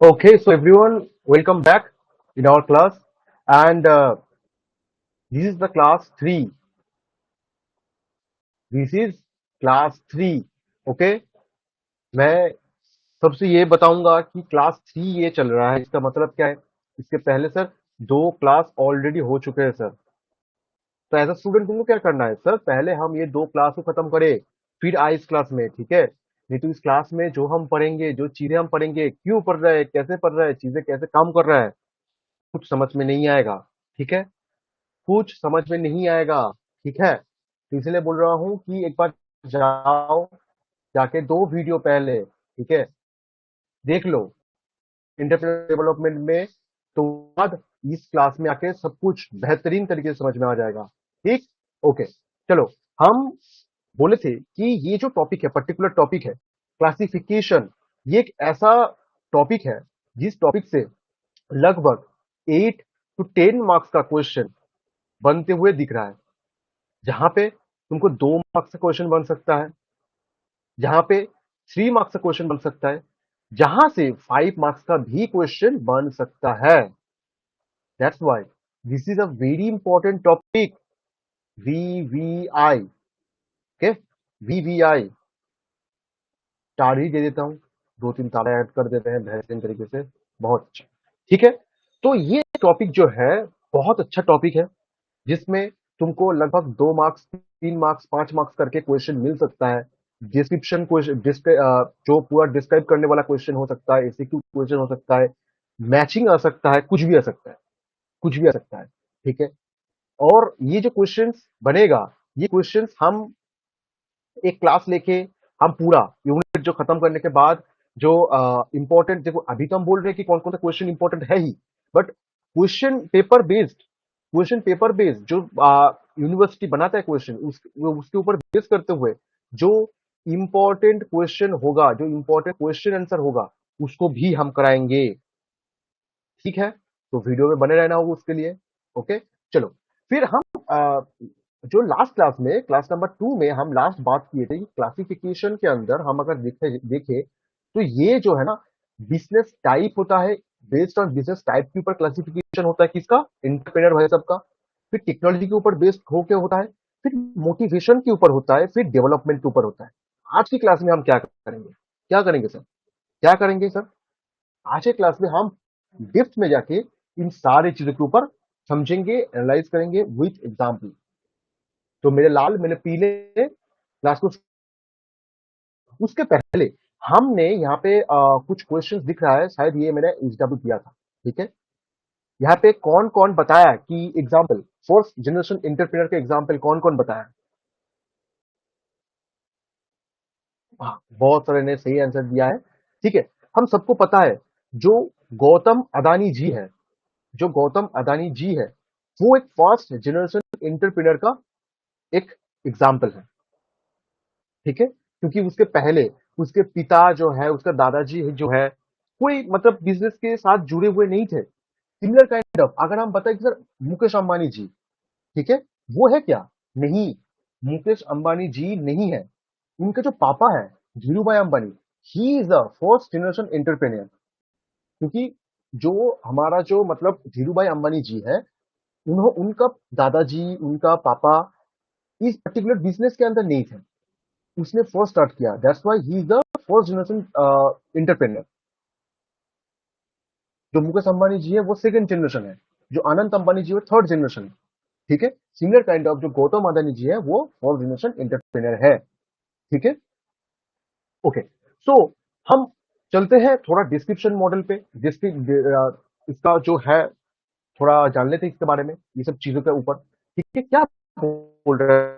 Okay, so everyone, welcome back in our class, and this is the class three. This is class three. Okay, मैं सबसे ये बताऊंगा कि class three ये चल रहा है, इसका मतलब क्या है. इसके पहले सर दो क्लास ऑलरेडी हो चुके हैं सर. तो एज अ स्टूडेंट तुमको क्या करना है सर, पहले हम ये दो क्लास को खत्म करें, फिर आए इस क्लास में. ठीक है, नहीं तो इस क्लास में जो हम पढ़ेंगे, जो चीजें हम पढ़ेंगे, क्यों पढ़ रहे हैं, कैसे पढ़ रहे हैं, चीजें कैसे काम कर रहा है, कुछ समझ में नहीं आएगा. ठीक है, कुछ समझ में नहीं आएगा. ठीक है, तो इसलिए बोल रहा हूँ कि एक बार जाओ, जाके दो वीडियो पहले, ठीक है, देख लो इंटरप्रेटर डेवलपमेंट में. तो बाद इस क्लास में आके सब कुछ बेहतरीन तरीके से समझ में आ जाएगा. ठीक, ओके. चलो, हम बोले थे कि ये जो टॉपिक है, पर्टिकुलर टॉपिक है क्लासिफिकेशन. ये एक ऐसा टॉपिक है जिस टॉपिक से लगभग 8 to 10 मार्क्स का क्वेश्चन बनते हुए दिख रहा है. जहां पे तुमको 2 मार्क्स का क्वेश्चन बन सकता है, जहां पे 3 मार्क्स का क्वेश्चन बन सकता है, जहां से 5 मार्क्स का भी क्वेश्चन बन सकता है. That's why this is a very important topic. VVI. Okay, VVI. Star ही दे देता हूं, 2-3 तारा ऐड कर देते हैं बेहतरीन तरीके से. बहुत अच्छा. ठीक है, तो ये टॉपिक जो है बहुत अच्छा टॉपिक है, जिसमें तुमको लगभग 2 मार्क्स, 3 मार्क्स, 5 मार्क्स करके क्वेश्चन मिल सकता है. डिस्क्रिप्शन क्वेश्चन, जो पूरा डिस्क्राइब करने वाला क्वेश्चन हो सकता है, एमसीक्यू क्वेश्चन हो सकता है, मैचिंग आ सकता है, कुछ भी आ सकता है, कुछ भी आ सकता है. ठीक है, और ये जो क्वेश्चंस बनेगा, ये क्वेश्चंस हम एक क्लास लेके, हम पूरा यूनिट जो खत्म करने के बाद जो इंपॉर्टेंट, देखो अभी तो हम बोल रहे हैं कि कौन कौन सा क्वेश्चन इंपॉर्टेंट है ही, बट क्वेश्चन पेपर बेस्ड जो यूनिवर्सिटी बनाता है क्वेश्चन, उसके ऊपर बेस करते हुए जो इंपॉर्टेंट क्वेश्चन होगा, जो इंपॉर्टेंट क्वेश्चन आंसर होगा, उसको भी हम कराएंगे. ठीक है, तो वीडियो में बने रहना होगा उसके लिए. ओके, चलो. फिर हम जो लास्ट क्लास में, क्लास नंबर 2 में हम लास्ट बात किए थे कि क्लासिफिकेशन के अंदर हम अगर देखे तो ये जो है ना, बिजनेस टाइप होता है. बेस्ड ऑन बिजनेस टाइप के ऊपर क्लासिफिकेशन होता है किसका, एंटरप्रेन्योर भाई सबका. फिर टेक्नोलॉजी के ऊपर बेस्ड होके होता है, फिर मोटिवेशन के ऊपर होता है, फिर डेवलपमेंट के ऊपर होता है. आज की क्लास में हम क्या करेंगे, क्या करेंगे सर, क्या करेंगे सर, आज के क्लास में हम डेप्थ में जाके इन सारी चीजों के ऊपर समझेंगे, एनालाइज करेंगे विथ एग्जाम्पल. तो मेरे लाल, मैंने पीले क्लास को, उसके पहले हमने यहाँ पे कुछ क्वेश्चंस दिख रहा है, शायद ये मैंने एचडब्ल्यू किया था. ठीक है, यहाँ पे कौन कौन बताया कि एग्जाम्पल, फोर्थ जनरेशन एंटरप्रेन्योर के एग्जाम्पल कौन कौन बताया. हाँ, बहुत सारे ने सही आंसर दिया है. ठीक है, हम सबको पता है जो गौतम अदानी जी है, जो गौतम अदानी जी है, वो एक फर्स्ट जनरेशन एंटरप्रेन्योर का एक एग्जाम्पल है. ठीक है, क्योंकि उसके पहले उसके पिता जो है, उसका दादाजी जो है, कोई मतलब बिजनेस के साथ जुड़े हुए नहीं थे. सिमिलर काइंड ऑफ अगर हम बताएं कि सर मुकेश अंबानी जी, ठीक है, वो है क्या, नहीं, मुकेश अंबानी जी नहीं है. उनके जो पापा है, धीरू भाई Ambani, he is a first generation entrepreneur. क्योंकि जो हमारा जो मतलब धीरू भाई अंबानी जी है, उनका दादाजी, उनका पापा इस पर्टिकुलर बिजनेस के अंदर नहीं थे. उसने फर्स्ट स्टार्ट किया, that's why he is the first generation entrepreneur. जो मुकेश अंबानी जी है वो सेकंड जनरेशन है, जो अनंत अंबानी जी है थर्ड जनरेशन है. ठीक है, सिमिलर काइंड ऑफ जो गौतम अदानी जी है वो फोर्थ जनरेशन एंटरप्रेन्योर है. ठीक है, ओके. सो हम चलते हैं थोड़ा डिस्क्रिप्शन मॉडल पे. इसका जो है थोड़ा जान लेते हैं इसके बारे में, ये सब चीजों के ऊपर. ठीक है, क्या बोल रहे हैं.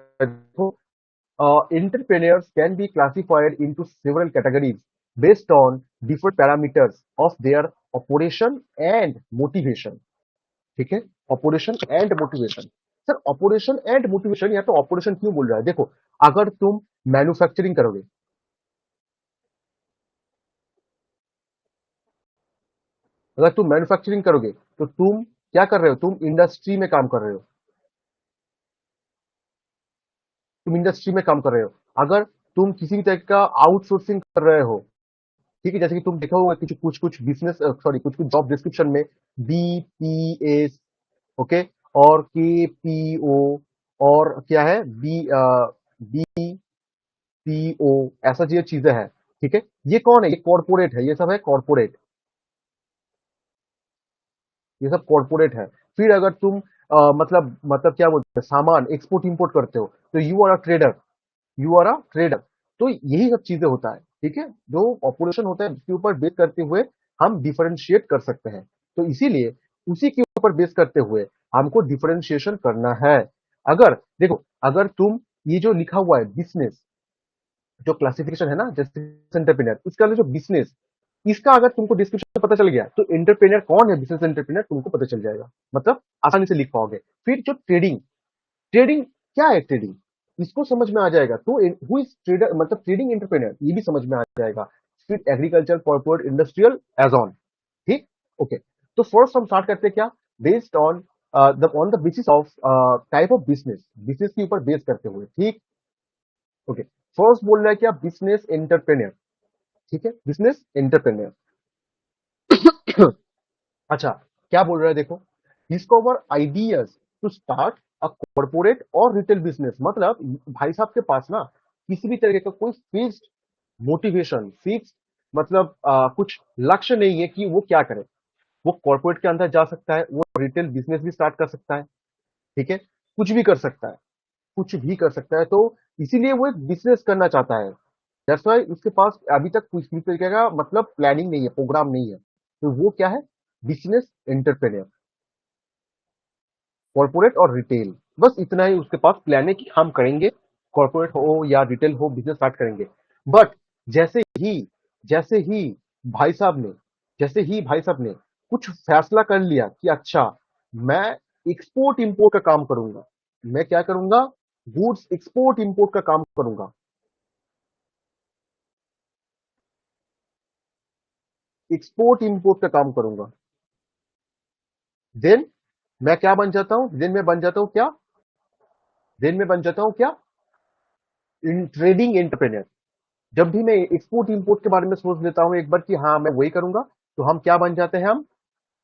Entrepreneurs can be classified into several categories based on different parameters of their operation and motivation. ठीक है, operation and motivation. Sir operation and motivation, या तो ऑपरेशन क्यों बोल रहा है, देखो अगर तुम मैन्युफैक्चरिंग करोगे, अगर तुम मैन्युफैक्चरिंग करोगे तो तुम क्या कर रहे हो, तुम इंडस्ट्री में काम कर रहे हो, तुम इंडस्ट्री में काम कर रहे हो. अगर तुम किसी भी तरह का आउटसोर्सिंग कर रहे हो, ठीक है, जैसे कि तुम देखा होगा कि कुछ कुछ बिजनेस, सॉरी, कुछ कुछ जॉब डिस्क्रिप्शन में BPS, ओके, और KPO, और क्या है, BPO, ऐसा ये चीजें हैं। ठीक है, ये कौन है, ये कॉर्पोरेट है, ये सब है कॉर्पोरेट, ये सब कॉर्पोरेट है। फिर अगर तुम मतलब क्या बोलते हैं, सामान एक्सपोर्ट इंपोर्ट करते हो, तो you are a trader, you are a trader. तो यही सब चीजें होता है। ठीक है, जो ऑपरेशन होता है उसके ऊपर बेस करते हुए हम डिफरेंशिएट कर सकते हैं। तो इसीलिए उसी के ऊपर बेस करते हुए हमको डिफरेंशिएशन करना है। अगर देखो, अगर तुम ये जो लिखा हुआ है बिजनेस, जो क्लासिफिकेशन है ना, जैसे एंटरप्रेन्योर, इसका जो बिजनेस, इसका अगर तुमको डिस्क्रिप्शन पता चल गया, तो एंटरप्रेन्योर कौन है, बिजनेस एंटरप्रेन्योर तुमको पता चल जाएगा, मतलब आसानी से लिख पाओगे। फिर जो ट्रेडिंग, ट्रेडिंग क्या है, ट्रेडिंग इसको समझ में आ जाएगा, तो हु इज ट्रेडर, मतलब ट्रेडिंग एंटरप्रेन्योर, ये भी समझ में आ जाएगा। फिर agriculture, corporate, industrial, as on. ठीक, ओके। तो फर्स्ट हम स्टार्ट करते हैं क्या, based on the on the basis of type of business, business के ऊपर बेस करते हुए। ठीक, ओके। फर्स्ट बोल रहा है क्या, बिजनेस एंटरप्रेन्योर। ठीक है, बिजनेस एंटरप्रेन्योर। अच्छा, क्या बोल रहा है देखो, discover ideas to start a corporate or retail business. मतलब भाई साहब के पास ना किसी भी तरीके का कोई फिक्स्ड मोटिवेशन, फिक्स्ड मतलब कुछ लक्ष्य नहीं है कि वो क्या करे। वो कॉर्पोरेट के अंदर जा सकता है, वो रिटेल बिजनेस भी स्टार्ट कर सकता है। ठीक है, कुछ भी कर सकता है, कुछ भी कर सकता है। तो इसीलिए वो एक बिजनेस करना चाहता है। दैट्स व्हाई उसके पास अभी तक कुछ भी तरीके का मतलब प्लानिंग नहीं है, प्रोग्राम नहीं है। तो वो क्या है, business entrepreneur, corporate or retail, बस इतना ही उसके पास प्लान है कि हम करेंगे, कॉर्पोरेट हो या रिटेल हो, बिजनेस स्टार्ट करेंगे। बट जैसे ही जैसे ही भाई साहब ने जैसे ही भाई साहब ने कुछ फैसला कर लिया कि अच्छा, मैं एक्सपोर्ट इंपोर्ट का काम करूंगा, मैं क्या करूंगा, गुड्स एक्सपोर्ट इंपोर्ट का काम करूंगा, एक्सपोर्ट इंपोर्ट का काम करूंगा, देन मैं क्या बन जाता हूं, देन मैं बन जाता हूं क्या, देन मैं बन जाता हूं क्या, इन ट्रेडिंग एंटरप्रेन्योर। जब भी मैं एक्सपोर्ट इंपोर्ट के बारे में सोच लेता हूं एक बार कि हाँ मैं वही करूंगा, तो हम क्या बन जाते हैं, हम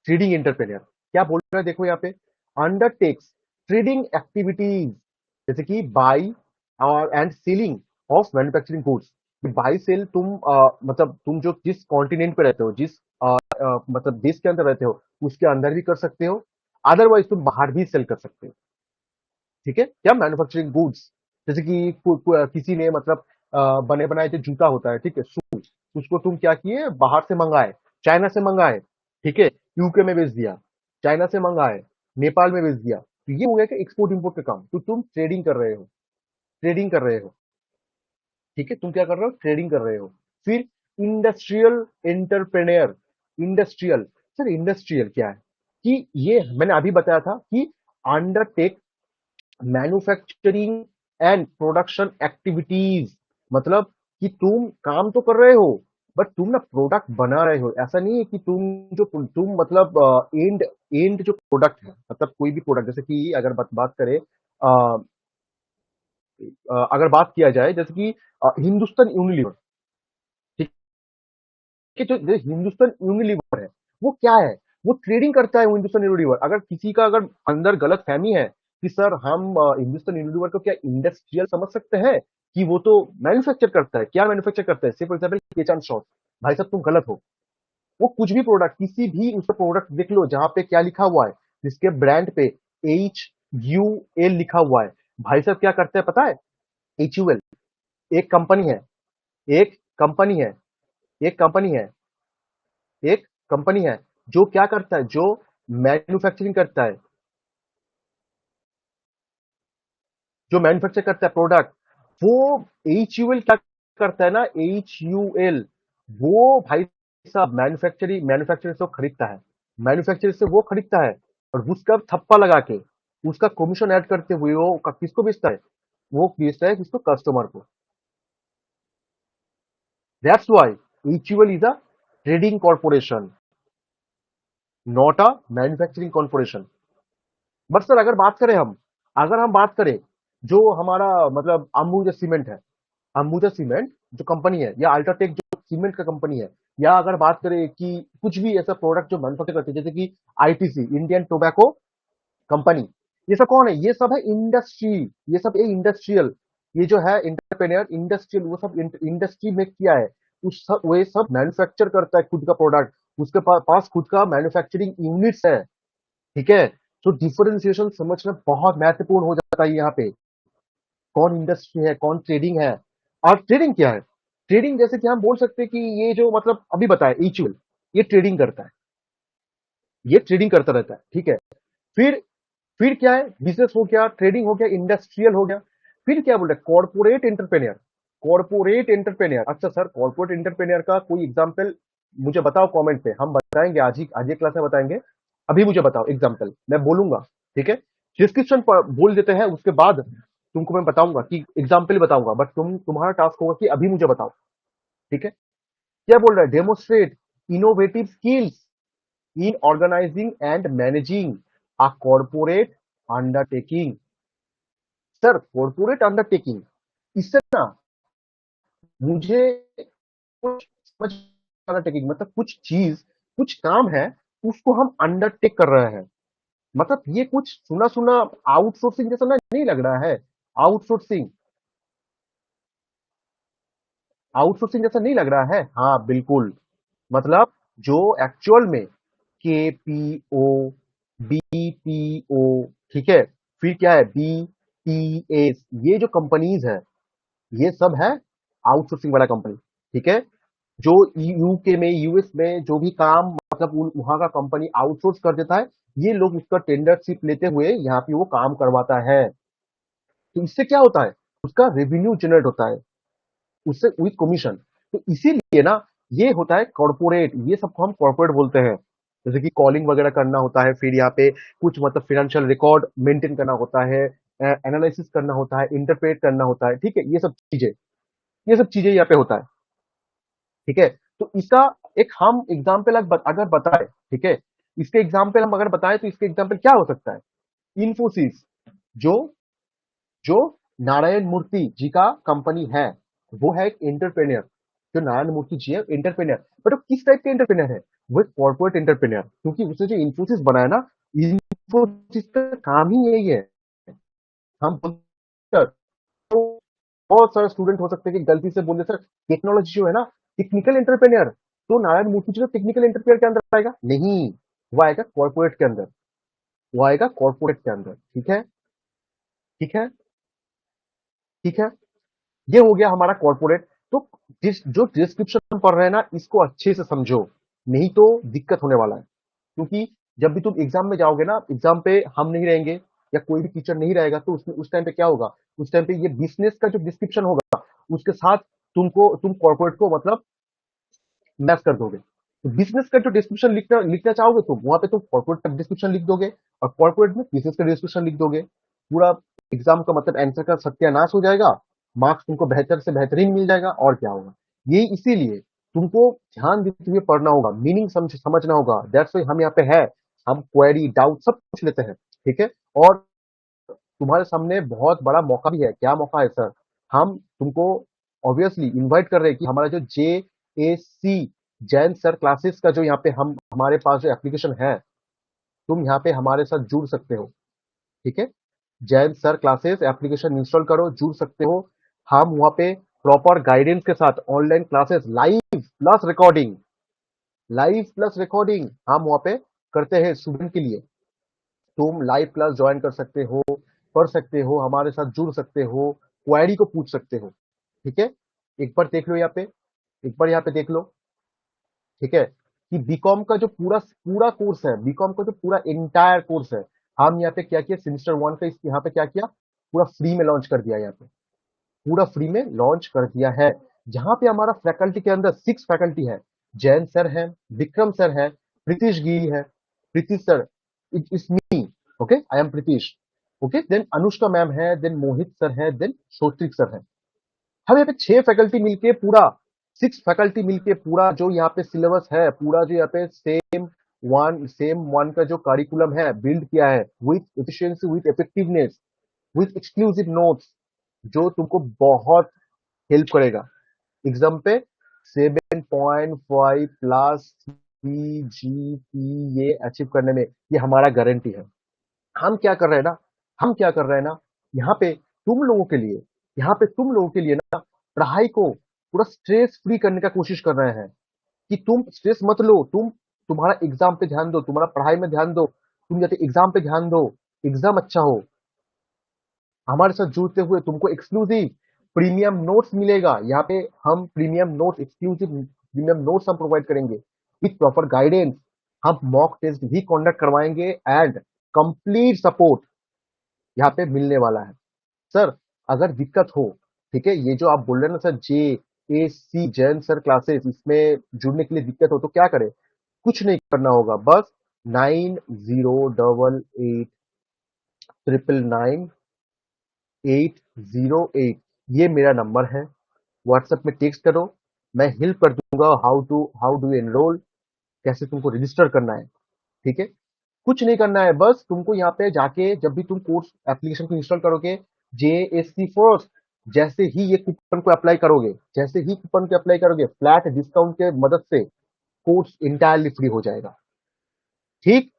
ट्रेडिंग एंटरप्रेन्योर। क्या बोल रहा है देखो यहाँ पे, अंडरटेक्स ट्रेडिंग एक्टिविटीज, जैसे कि बाई और and selling of manufacturing goods. Buy sell तुम मतलब तुम जो जिस कॉन्टिनेंट पे रहते हो, जिस मतलब देश के अंदर रहते हो, उसके अंदर भी कर सकते हो, अदरवाइज तुम बाहर भी सेल कर सकते हो। ठीक है, क्या, मैन्युफैक्चरिंग गुड्स, जैसे कि किसी ने मतलब बने बनाए जो जूता होता है, ठीक है, शूज, उसको तुम क्या किए, बाहर से मंगाए, चाइना से मंगाए, ठीक है, यूके में बेच दिया, चाइना से मंगाए, नेपाल में बेच दिया, तो ये हो गया कि एक्सपोर्ट इंपोर्ट का काम। तो तुम ट्रेडिंग कर रहे हो, ट्रेडिंग कर रहे हो। ठीक है, तुम क्या कर रहे हो, ट्रेडिंग कर रहे हो। फिर industrial entrepreneur, industrial, sir industrial क्या है, कि ये मैंने अभी बताया था कि undertake manufacturing and production activities. मतलब कि तुम काम तो कर रहे हो, बट तुम ना प्रोडक्ट बना रहे हो। ऐसा नहीं है कि तुम मतलब एंड एंड जो प्रोडक्ट है, मतलब कोई भी प्रोडक्ट, जैसे कि अगर बात करें, अगर बात किया जाए जैसे कि हिंदुस्तान यूनिलीवर, ठीक है, जो हिंदुस्तान यूनिलीवर है, वो क्या है, वो ट्रेडिंग करता है। वो हिंदुस्तान यूनिलीवर, अगर किसी का अगर अंदर गलत फहमी है कि सर हम हिंदुस्तान यूनिलीवर को क्या इंडस्ट्रियल समझ सकते हैं, कि वो तो मैन्युफैक्चर करता है, क्या मैन्युफैक्चर करता है, से फॉर एग्जाम्पल किचन शॉप, भाई साहब तुम गलत हो। वो कुछ भी प्रोडक्ट, किसी भी उसका प्रोडक्ट देख लो जहां पे क्या लिखा हुआ है, जिसके ब्रांड पे HUL लिखा हुआ है, भाई साहब क्या करते हैं पता है, HUL एक कंपनी है, एक कंपनी है, एक कंपनी है, एक कंपनी है, जो क्या करता है, जो मैन्युफैक्चरिंग करता है, जो मैन्युफैक्चर करता है प्रोडक्ट, वो HUL क्या करता है ना, HUL, वो भाई साहब मैन्युफैक्चरिंग मैन्युफैक्चरर से खरीदता है, मैन्युफैक्चरर से वो खरीदता है, और उसका थप्पा लगा के, उसका कमीशन ऐड करते हुए वो किसको बेचता है, वो बेचता है किसको, कस्टमर को। That's why HUL is a trading corporation, not a manufacturing corporation. But sir अगर हम बात करें, जो हमारा मतलब अंबुजा सीमेंट है, अंबुजा सीमेंट जो कंपनी है, या अल्ट्राटेक जो सीमेंट का कंपनी है, या अगर बात करें कि कुछ भी ऐसा प्रोडक्ट जो मैन्युफैक्चर करते हैं, जैसे कि आईटीसी, इंडियन टोबैको कंपनी, ये सब कौन है? ये सब है इंडस्ट्री, ये सब है इंडस्ट्रियल। ये जो है इंटरप्रेन्योर इंडस्ट्रियल, वो सब इंडस्ट्री में किया है। उस सब वो सब मैन्युफैक्चर करता है खुद का प्रोडक्ट, उसके पास खुद का मैन्युफैक्चरिंग यूनिट्स है। ठीक है, तो डिफरेंशिएशन समझना बहुत महत्वपूर्ण हो जाता है यहाँ पे। कौन इंडस्ट्री है, कौन ट्रेडिंग है। और ट्रेडिंग क्या है? ट्रेडिंग जैसे कि हम बोल सकते हैं कि ये जो मतलब अभी बताया इचुअल, ये ट्रेडिंग करता है, ये ट्रेडिंग करता रहता है। ठीक है, फिर फिर क्या है? बिजनेस हो गया, ट्रेडिंग हो गया, इंडस्ट्रियल हो गया। फिर क्या बोल रहे हैं? Corporate entrepreneur. कॉर्पोरेट एंटरप्रेन्योर, अच्छा सर, कॉर्पोरेट एंटरप्रेन्योर का कोई एग्जांपल मुझे बताओ कमेंट पे, हम बताएंगे, आज ही क्लास में बताएंगे। अभी मुझे बताओ एग्जांपल, मैं बोलूंगा। ठीक है, डिस्क्रिप्शन पर बोल देते हैं, उसके बाद तुमको मैं बताऊंगा कि एग्जाम्पल बताऊंगा, बट तुम्हारा टास्क होगा कि अभी मुझे बताओ। ठीक है, क्या बोल रहा है? Demonstrate innovative skills in organizing and managing a corporate undertaking। Sir, corporate undertaking, इससे ना मुझे कुछ समझ, अंडरटेकिंग मतलब कुछ चीज, कुछ काम है, उसको हम अंडरटेक कर रहे हैं। मतलब ये कुछ सुना सुना आउटसोर्सिंग जैसा ना नहीं लग रहा है? आउटसोर्सिंग, आउटसोर्सिंग जैसा नहीं लग रहा है? हाँ बिल्कुल। मतलब जो एक्चुअल में केपीओ, बीपीओ, ठीक है, फिर क्या है? बीटीएस, ये जो कंपनीज है, ये सब है आउटसोर्सिंग वाला कंपनी। ठीक है, जो यूके में, यूएस में जो भी काम मतलब वहां का कंपनी आउटसोर्स कर देता है, ये लोग उसका टेंडरशिप लेते हुए यहाँ पे वो काम करवाता है। तो इससे क्या होता है? उसका रेवेन्यू जनरेट होता है, उससे विथ कमीशन। तो इसीलिए ना ये होता है कॉर्पोरेट, ये सबको हम कॉर्पोरेट बोलते हैं। जैसे कि कॉलिंग वगैरह करना होता है, फिर यहाँ पे कुछ मतलब फाइनेंशियल रिकॉर्ड मेंटेन करना होता है, एनालिसिस करना होता है, इंटरप्रेट करना होता है। ठीक है, ये सब चीजें यहाँ पे होता है। ठीक है, तो इसका एक हम एग्जाम्पल अगर बताए, ठीक है, इसके एग्जाम्पल हम अगर बताएं तो इसके एग्जाम्पल क्या हो सकता है? इन्फोसिस, जो जो नारायण मूर्ति जी का कंपनी है, वो है एक एंटरप्रेन्योर। जो नारायण मूर्ति जी है एंटरप्रेन्योर, बट वो किस टाइप के एंटरप्रेन्योर है? वो एक कॉर्पोरेट एंटरप्रेन्योर, क्योंकि उसने जो इन्फोसिस बनाया ना, इन्फोसिस का काम ही यही है। हम तो बहुत सारे स्टूडेंट हो सकते हैं कि गलती से बोले सर टेक्नोलॉजी जो है ना टेक्निकल एंटरप्रेन्योर, तो नारायण मूर्ति जी तो टेक्निकल एंटरप्रेन्योर के अंदर आएगा नहीं, वो आएगा कॉर्पोरेट के अंदर, वो आएगा कॉर्पोरेट के अंदर। ठीक है, ठीक है, ठीक है, ये हो गया हमारा कॉर्पोरेट। तो जो डिस्क्रिप्शन पढ़ रहे हैं ना, इसको अच्छे से समझो, नहीं तो दिक्कत होने वाला है। क्योंकि जब भी तुम एग्जाम में जाओगे ना, एग्जाम पे हम नहीं रहेंगे या कोई भी टीचर नहीं रहेगा, तो उसमें उस टाइम पे क्या होगा? उस टाइम पे ये बिजनेस का जो डिस्क्रिप्शन होगा, उसके साथ तुम कॉर्पोरेट को मतलब मैच कर दोगे। तो बिजनेस का जो डिस्क्रिप्शन लिखना लिखना चाहोगे, तो वहां पे तुम कॉर्पोरेट का डिस्क्रिप्शन लिख दोगे, और कॉर्पोरेट में बिजनेस का डिस्क्रिप्शन लिख दोगे। पूरा एग्जाम का मतलब आंसर का सत्यानाश हो जाएगा, मार्क्स तुमको बेहतर से बेहतरीन मिल जाएगा, और क्या होगा? ये इसीलिए तुमको ध्यान देते हुए पढ़ना होगा, मीनिंग समझना होगा। दैट्स व्हाई हम यहाँ पे है, हम क्वेरी डाउट सब पूछ लेते हैं। ठीक है, और तुम्हारे सामने बहुत बड़ा मौका भी है। क्या मौका है सर? हम तुमको ऑब्वियसली इनवाइट कर रहे हैं कि हमारा जो JAC, जैन सर क्लासेस का जो यहाँ पे हम हमारे पास जो एप्लीकेशन है, तुम यहाँ पे हमारे साथ जुड़ सकते हो। ठीक है, Jain sir classes application install करो, जुड़ सकते हो। हम वहाँ पे प्रॉपर गाइडेंस के साथ online classes live plus recording हम वहाँ पे करते हैं स्टूडेंट के लिए। तुम लाइव क्लास ज्वाइन कर सकते हो, पढ़ सकते हो, हमारे साथ जुड़ सकते हो, क्वेरी को पूछ सकते हो। ठीक है, एक बार देख लो यहाँ पे, एक बार यहाँ पे देख लो। ठीक है, कि बीकॉम का जो पूरा पूरा कोर्स है, बीकॉम का जो पूरा एंटायर कोर्स है, हम यहाँ पे क्या किया, सेमेस्टर 1 का यहाँ पे क्या किया, पूरा फ्री में लॉन्च कर दिया। यहाँ पे पूरा फ्री में लॉन्च कर दिया है, जहां पे हमारा फैकल्टी के अंदर 6 फैकल्टी है। जैन सर है, विक्रम सर है, प्रीतिश गिरी है, Pritish sir, it's me, okay, I am Pritish, okay, then Anushka ma'am है, देन मोहित सर है, देन श्रोत्रिक सर है। हम यहाँ पे 6 फैकल्टी मिलके पूरा, 6 फैकल्टी मिलके पूरा जो यहाँ पे सिलेबस है, पूरा जो यहाँ पे सेम वन का जो करिकुलम है बिल्ड किया है, with efficiency, with effectiveness, with exclusive notes, जो तुमको बहुत हेल्प करेगा एग्जाम पे 7.5 प्लस CGPA अचीव करने में ये हमारा गारंटी है। हम क्या कर रहे हैं ना हम क्या कर रहे हैं ना यहाँ पे तुम लोगों के लिए ना पढ़ाई को पूरा स्ट्रेस फ्री करने का कोशिश कर रहे हैं कि तुम स्ट्रेस मत लो, तुम्हारा एग्जाम पे ध्यान दो, तुम्हारा पढ़ाई में ध्यान दो, तुम जाके एग्जाम पे ध्यान दो, एग्जाम अच्छा हो। हमारे साथ जुड़ते हुए तुमको एक्सक्लूसिव प्रीमियम नोट्स मिलेगा। यहाँ पे हम premium notes, exclusive premium notes हम प्रोवाइड करेंगे विथ प्रॉपर गाइडेंस। हम मॉक टेस्ट भी कंडक्ट करवाएंगे एंड कंप्लीट सपोर्ट यहाँ पे मिलने वाला है। सर, अगर दिक्कत हो, ठीक है, ये जो आप बोल रहे हैं ना sir, JAC Jain sir classes, इसमें जुड़ने के लिए दिक्कत हो तो क्या करें? कुछ नहीं करना होगा, बस 9088999808 ये मेरा नंबर है। व्हाट्सएप में टेक्स्ट करो, मैं हेल्प कर दूंगा हाउ डू एनरोल, कैसे तुमको रजिस्टर करना है। ठीक है, कुछ नहीं करना है, बस तुमको यहाँ पे जाके जब भी तुम कोर्स एप्लीकेशन को इंस्टॉल करोगे, JSC फर्स्ट, जैसे ही कूपन को अप्लाई करोगे, फ्लैट डिस्काउंट के मदद से कोर्स इंटायरली फ्री हो जाएगा। ठीक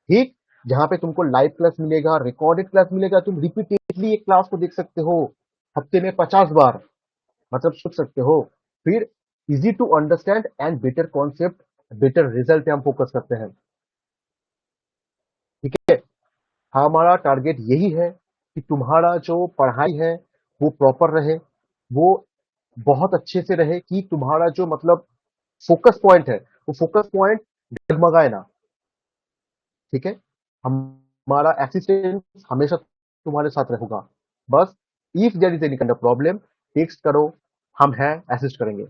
ठीक, जहाँ पे तुमको लाइव क्लास मिलेगा, रिकॉर्डेड क्लास मिलेगा, तुम रिपीटेडली एक क्लास को देख सकते हो, हफ्ते में 50 बार, मतलब सोच सकते हो। फिर easy to understand and better concept, better result पे हम फोकस करते हैं। ठीक है, हमारा टारगेट यही है कि तुम्हारा जो पढ़ाई है वो प्रॉपर रहे, वो बहुत अच्छे से रहे, कि तुम्हारा जो मतलब फोकस पॉइंट है, वो फोकस पॉइंट डगमगाए ना। ठीक है, हमारा असिस्टेंस हमेशा तुम्हारे साथ रहेगा। बस if there is any kind of problem, text करो, हम हैं, असिस्ट करेंगे।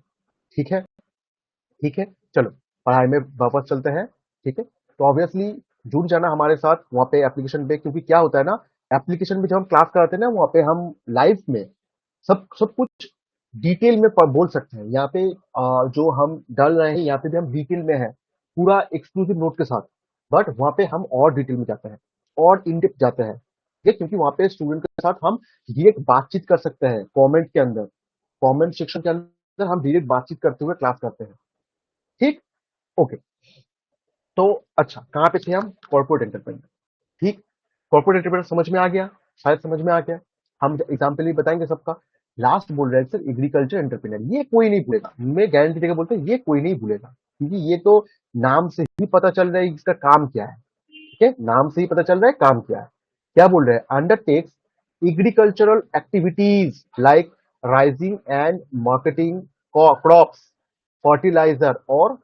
ठीक है, ठीक है, चलो पढ़ाई में वापस चलते हैं। ठीक है, तो ऑब्वियसली जुड़ जाना हमारे साथ वहाँ पे एप्लीकेशन पे, क्योंकि क्या होता है ना, एप्लीकेशन में जब हम क्लास कराते हैं ना, वहाँ पे हम लाइव में सब सब कुछ डिटेल में बोल सकते हैं। यहाँ पे जो हम डाल रहे हैं, यहाँ पे भी हम डिटेल में है, पूरा एक्सक्लूसिव नोट के साथ। बट वहाँ पे हम और डिटेल में जाते हैं, और इन डेप्थ जाते हैं। ठीक है, क्योंकि वहाँ पे स्टूडेंट के साथ हम डायरेक्ट बातचीत कर सकते हैं, कमेंट सेक्शन के अंदर हम डायरेक्ट बातचीत करते हुए क्लास करते हैं। ठीक, ओके। तो अच्छा, कहाँ पे थे हम? Corporate entrepreneur. ठीक, कॉर्पोरेट एंटरप्रेन्योर समझ में आ गया, शायद समझ में आ गया। हम एग्जाम्पल ही बताएंगे सबका। लास्ट बोल रहे हैं सर एग्रीकल्चर एंटरप्रेन्योर, ये कोई नहीं भूलेगा, मैं गारंटी देकर बोलते हैं, ये कोई नहीं भूलेगा, क्योंकि ये तो नाम से ही पता चल रहा है इसका काम क्या है। ठीक है, नाम से ही पता चल रहा है काम क्या है। क्या बोल रहे हैं? Undertakes agricultural activities like raising and marketing crops, fertilizer और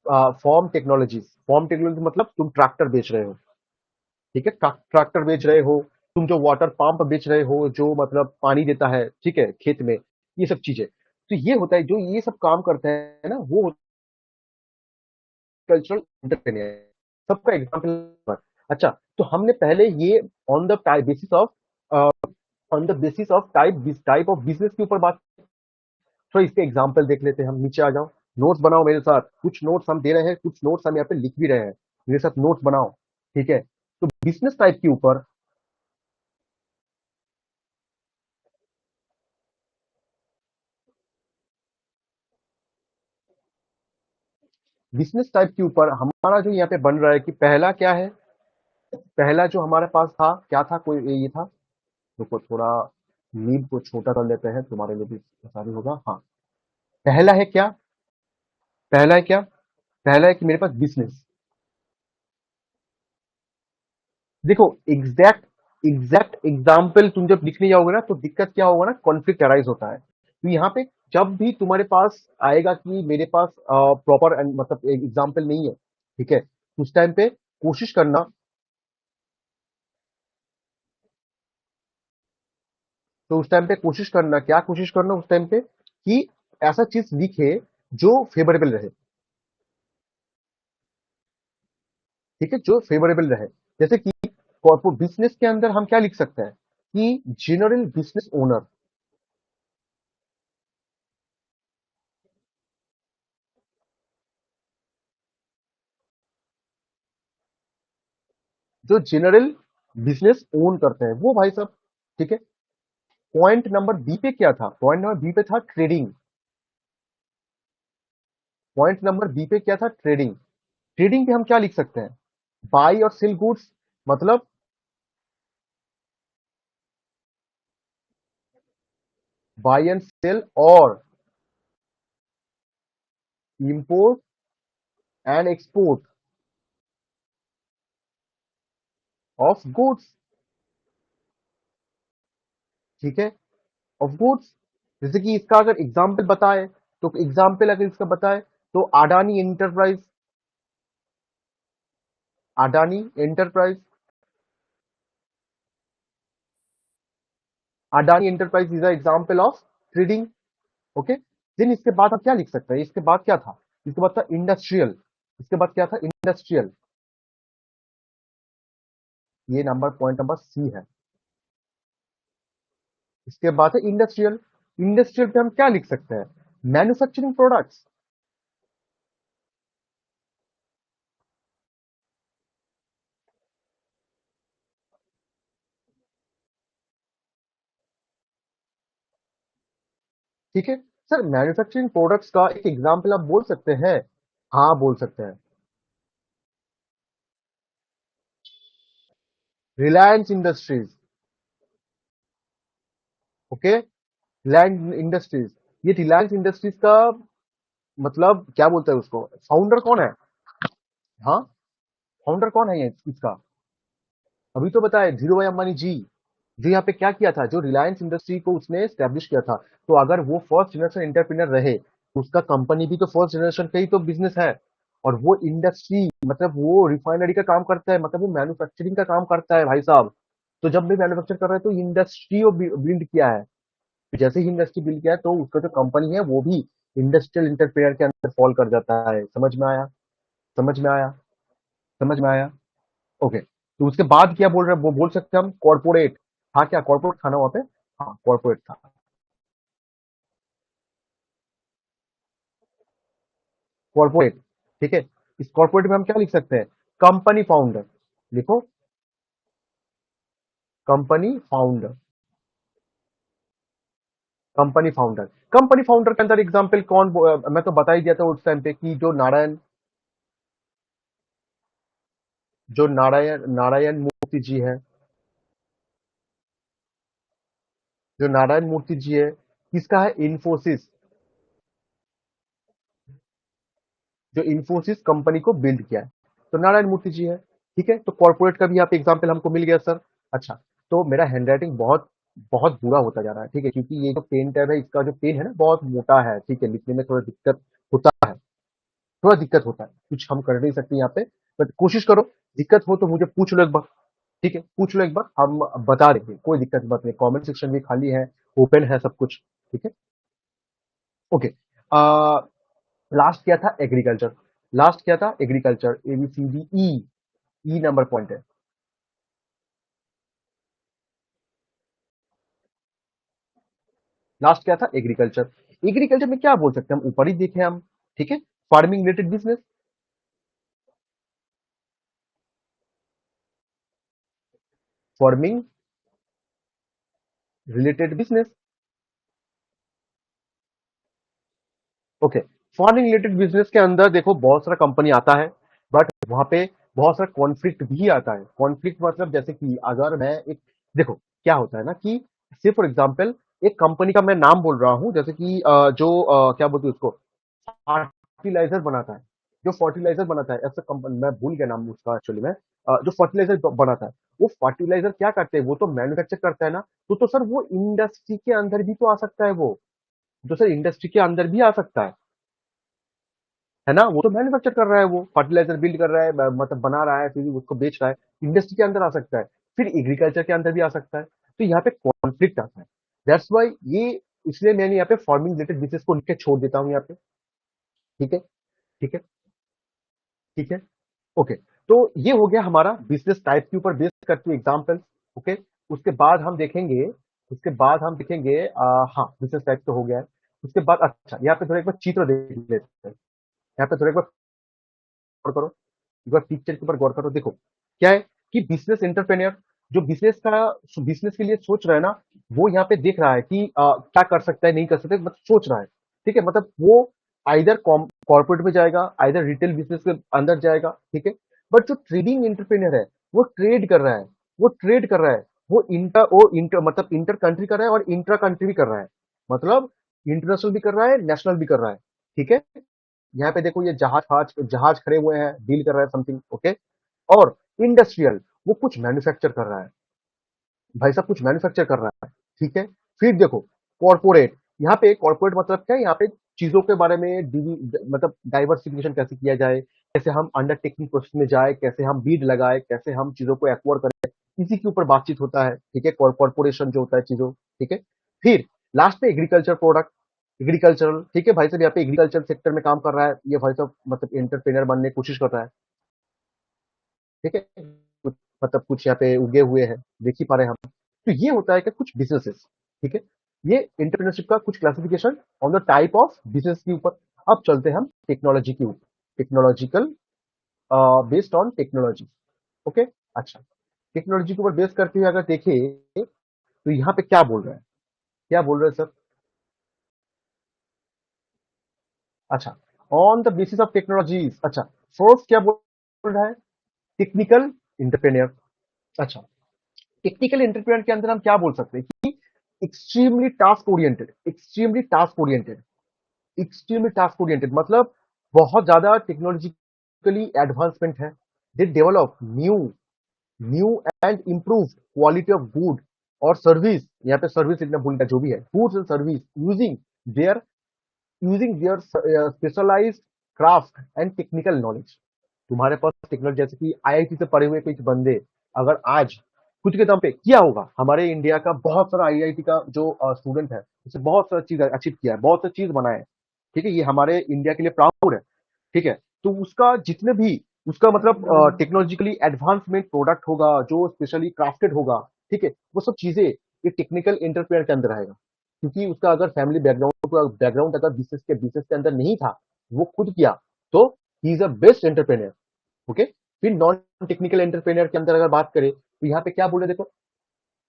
फॉर्म टेक्नोलॉजी मतलब तुम ट्रैक्टर बेच रहे हो। ठीक है, ट्रैक्टर बेच रहे हो, तुम जो वाटर पंप बेच रहे हो, जो मतलब पानी देता है, ठीक है, खेत में, ये सब चीजें। तो ये होता है, जो ये सब काम करते हैं ना, वो कल्चरल एंटरप्रेन्योर, सबका एग्जाम्पल। अच्छा, तो हमने पहले ये on the basis of type of business के ऊपर बात। तो इसके एग्जाम्पल देख लेते हैं हम। नीचे आ जाओ, नोट्स बनाओ मेरे साथ। कुछ नोट्स हम दे रहे हैं, कुछ नोट्स हम यहाँ पे लिख भी रहे हैं, मेरे साथ नोट्स बनाओ। ठीक है, तो बिजनेस टाइप के ऊपर, हमारा जो यहाँ पे बन रहा है कि पहला क्या है, पहला जो हमारे पास था क्या था, कोई ये था। रुको थोड़ा नींद को छोटा कर लेते हैं, तुम्हारे लिए भी आसानी होगा। हाँ, पहला है क्या? पहला है क्या? पहला है कि मेरे पास बिजनेस। देखो, एग्जैक्ट एग्जैक्ट एग्जाम्पल तुम जब लिखने जाओगे ना, तो दिक्कत क्या होगा ना, कॉन्फ्लिक्ट अराइज होता है। तो यहाँ पे जब भी तुम्हारे पास आएगा कि मेरे पास प्रॉपर मतलब एग्जाम्पल नहीं है, ठीक है, उस टाइम पे कोशिश करना, क्या कोशिश करना उस टाइम पे, कि ऐसा चीज लिखे जो फेवरेबल रहे। ठीक है, जो फेवरेबल रहे। जैसे कि कॉर्पोरेट बिजनेस के अंदर हम क्या लिख सकते हैं कि जनरल बिजनेस ओनर। जो जनरल बिजनेस ओन करते हैं वो भाई साहब। ठीक है, पॉइंट नंबर बी पे क्या था? पॉइंट नंबर बी पे था ट्रेडिंग। पॉइंट नंबर बी पे क्या था? ट्रेडिंग। ट्रेडिंग पे हम क्या लिख सकते हैं? बाई और सेल गुड्स, मतलब बाई एंड सेल और import and export of goods. ठीक है, ऑफ गुड्स। जैसे कि इसका अगर एग्जाम्पल बताए, तो एग्जाम्पल अगर इसका बताए तो Adani enterprise, Adani enterprise, Adani enterprise is a example of trading. Okay. Then इसके बाद हम क्या लिख सकते हैं? इसके बाद क्या था? इसके बाद था इंडस्ट्रियल। इसके बाद क्या था? इंडस्ट्रियल। ये नंबर पॉइंट नंबर सी है। इसके बाद है इंडस्ट्रियल। इंडस्ट्रियल पे हम क्या लिख सकते हैं? Manufacturing products. ठीक है सर, मैन्युफैक्चरिंग प्रोडक्ट्स का एक एग्जाम्पल आप बोल सकते हैं? हाँ, बोल सकते हैं। Reliance industries. Okay, Reliance industries. ये रिलायंस इंडस्ट्रीज का मतलब क्या बोलते हैं उसको? फाउंडर कौन है? हाँ, फाउंडर कौन है ये इसका? अभी तो बताए, धीरू भाई अंबानी जी। जो यहाँ पे क्या किया था, जो रिलायंस इंडस्ट्री को उसने स्टैब्लिश किया था। तो अगर वो फर्स्ट जनरेशन एंटरप्रेन्योर रहे, तो उसका कंपनी भी तो फर्स्ट जनरेशन का ही तो बिजनेस है। और वो इंडस्ट्री मतलब वो रिफाइनरी का काम करता है, मतलब वो मैन्युफैक्चरिंग का काम करता है भाई साहब। तो जब भी मैन्युफैक्चर कर रहा है तो इंडस्ट्री बिल्ड किया है। तो जैसे ही इंडस्ट्री बिल्ड किया है तो उसका जो कंपनी है वो भी इंडस्ट्रियल इंटरप्रेन्योर के अंदर फॉल कर जाता है। समझ में आया? समझ में आया? समझ में आया? ओके। तो उसके बाद क्या बोल रहे हैं? वो बोल सकते हैं हम कॉर्पोरेट। हाँ, क्या कॉर्पोरेट था ना वहाँ पे? हाँ, कॉर्पोरेट था। कॉर्पोरेट। ठीक है। इस कॉर्पोरेट में हम क्या लिख सकते हैं? Company founder. लिखो, company founder. Company founder. Company founder के अंदर एग्जांपल कौन मैं तो बता ही दिया था उस टाइम पे कि जो नारायण नारायण मूर्ति जी है। जो नारायण मूर्ति जी है, किसका है? इन्फोसिस। जो इन्फोसिस कंपनी को बिल्ड किया है, तो नारायण मूर्ति जी है। ठीक है, तो कॉर्पोरेट का भी यहाँ पे एग्जाम्पल हमको मिल गया सर। अच्छा, तो मेरा हैंडराइटिंग बहुत बहुत बुरा होता जा रहा है, ठीक है, क्योंकि ये जो पेन टैब है, इसका जो पेन है ना, बहुत मोटा है। ठीक है, लिखने में थोड़ा दिक्कत होता है। थोड़ा दिक्कत होता है, कुछ हम कर नहीं सकते यहाँ पे। बट कोशिश करो, दिक्कत हो तो मुझे पूछ लो एक बार। ठीक है, पूछ लो एक बार, हम बता देंगे, कोई दिक्कत बात नहीं। कमेंट सेक्शन भी खाली है, ओपन है सब कुछ। ठीक है। ओके। लास्ट क्या था? एग्रीकल्चर। लास्ट क्या था? एग्रीकल्चर। ABCDE। ई नंबर पॉइंट है। लास्ट क्या था? एग्रीकल्चर। एग्रीकल्चर में क्या बोल सकते हैं हम? ऊपर ही देखे हम। ठीक है, farming related business. Farming related business. Okay. Foreign related business के अंदर देखो बहुत सारा कंपनी आता है, बट वहां पे बहुत सारा कॉन्फ्लिक्ट भी आता है। कॉन्फ्लिक्ट मतलब जैसे कि अगर मैं एक, देखो क्या होता है ना कि से फॉर एग्जांपल एक कंपनी का मैं नाम बोल रहा हूं, जैसे कि क्या बोलते हैं उसको, फर्टिलाइजर बनाता है। जो फर्टिलाइजर बनाता है ऐसा कंपनी, मैं भूल गया नाम उसका एक्चुअली में। जो फर्टिलाइजर बनाता है, वो फर्टिलाइजर क्या करते हैं? वो तो मैन्युफैक्चर करता है ना। तो सर वो इंडस्ट्री के अंदर भी तो आ सकता है वो। तो सर इंडस्ट्री के अंदर भी आ सकता है ना? वो तो मैन्युफैक्चर कर रहा है, वो फर्टिलाइजर बिल्ड कर रहा है, मतलब बना रहा है, फिर उसको बेच रहा है। इंडस्ट्री के अंदर आ सकता है, फिर एग्रीकल्चर के अंदर भी आ सकता है। तो यहाँ पे कॉन्फ्लिक्ट आता है। दैट्स वाई ये, इसलिए मैंने यहाँ पे फार्मिंग रिलेटेड बिजनेस को लिख के छोड़ देता हूँ यहाँ पे। ठीक है। ठीक है। ठीक है। ओके। तो ये हो गया हमारा बिजनेस टाइप के ऊपर बेस करके एग्जाम्पल। ओके। उसके बाद हम देखेंगे, हाँ, बिजनेस टाइप तो हो गया है। उसके बाद अच्छा, यहाँ पे थोड़ा एक बार चित्र देख लेते हैं। यहाँ पे थोड़ा एक बार गौर करो, एक बार पिक्चर के ऊपर गौर करो। देखो क्या है कि बिजनेस एंटरप्रेन्योर जो बिजनेस के लिए सोच रहा है ना, वो यहाँ पे देख रहा है कि क्या कर सकता है, नहीं कर सकता है, मतलब सोच रहा है। ठीक है, मतलब वो आइदर कॉर्पोरेट में जाएगा, आइदर रिटेल बिजनेस के अंदर जाएगा, ठीक है। बट जो ट्रेडिंग एंटरप्रेन्योर है, वो ट्रेड कर रहा है, वो ट्रेड कर रहा है, वो इंटर मतलब इंटर कंट्री कर रहा है और इंट्रा कंट्री भी कर रहा है, मतलब इंटरनेशनल भी कर रहा है, नेशनल भी कर रहा है, ठीक है। यहाँ पे देखो, ये जहाज जहाज खड़े हुए हैं, डील कर रहा है समथिंग, ओके। और इंडस्ट्रियल, वो कुछ मैन्युफैक्चर कर रहा है, भाई साहब कुछ मैन्युफैक्चर कर रहा है, ठीक है। फिर देखो कॉर्पोरेट, यहाँ पे कॉर्पोरेट मतलब क्या है, यहाँ पे चीजों के बारे में मतलब डाइवर्सिफिकेशन कैसे किया जाए, कैसे हम अंडरटेकिंग प्रोसेस में जाए, कैसे हम बीड लगाए, कैसे हम चीजों को एक्वायर करें, इसी के ऊपर बातचीत होता है, ठीक है। कॉर्पोरेशन जो होता है चीजों, ठीक है। फिर लास्ट में एग्रीकल्चर प्रोडक्ट, एग्रीकल्चरल, ठीक है भाई साहब, यहाँ पे एग्रीकल्चर सेक्टर में काम कर रहा है ये भाई साहब, मतलब एंटरप्रेनर बनने की कोशिश कर रहा है, ठीक है। कुछ मतलब कुछ यहाँ पे उगे हुए हैं, देख ही पा रहे हैं हम। तो ये होता है कि कुछ बिजनेसेस, ठीक है। ये एंटरप्रेन्योरशिप का कुछ classification on the type of business के ऊपर। अब चलते हैं हम टेक्नोलॉजी के ऊपर, technological, based on technology, okay. अच्छा, टेक्नोलॉजी के ऊपर बेस करते हुए अगर देखें तो यहाँ पे क्या बोल रहे हैं, क्या बोल रहे हैं सर? अच्छा, on the basis of technologies, अच्छा, फर्स्ट क्या बोल रहा है? Technical entrepreneur. अच्छा, टेक्निकल एंटरप्रेन्योर के अंदर हम क्या बोल सकते हैं कि extremely task oriented, extremely task oriented, extremely task oriented मतलब बहुत ज्यादा टेक्नोलॉजिकली एडवांसमेंट है। They develop new new and improve quality of good और सर्विस, यहाँ पे सर्विस लिखना भूल गया, जो भी है, goods and service they're using their specialised craft and technical knowledge. तुम्हारे पास टेक्नोलॉजी, जैसे कि आईआईटी से पढ़े हुए कुछ बंदे अगर आज खुद के दम पे किया होगा, हमारे इंडिया का बहुत सारा आईआईटी का जो स्टूडेंट है, उसने बहुत सारा चीज अचीव किया है, बहुत सारी चीज बनाया है, ठीक है। ये हमारे इंडिया के लिए प्राउड है, ठीक है। तो उसका जितने भी उसका मतलब टेक्नोलॉजिकली एडवांसमेंट प्रोडक्ट होगा, जो स्पेशली क्राफ्टेड होगा, ठीक है, वो सब चीजें ये टेक्निकल एंटरप्रेन्योर के अंदर आएगा। क्योंकि उसका अगर फैमिली बैकग्राउंड अगर बिजनेस के अंदर नहीं था, वो खुद किया, तो he is a best entrepreneur, okay. फिर नॉन टेक्निकल एंटरप्रेन्योर के अंदर अगर बात करें तो यहाँ पे क्या बोले देखो।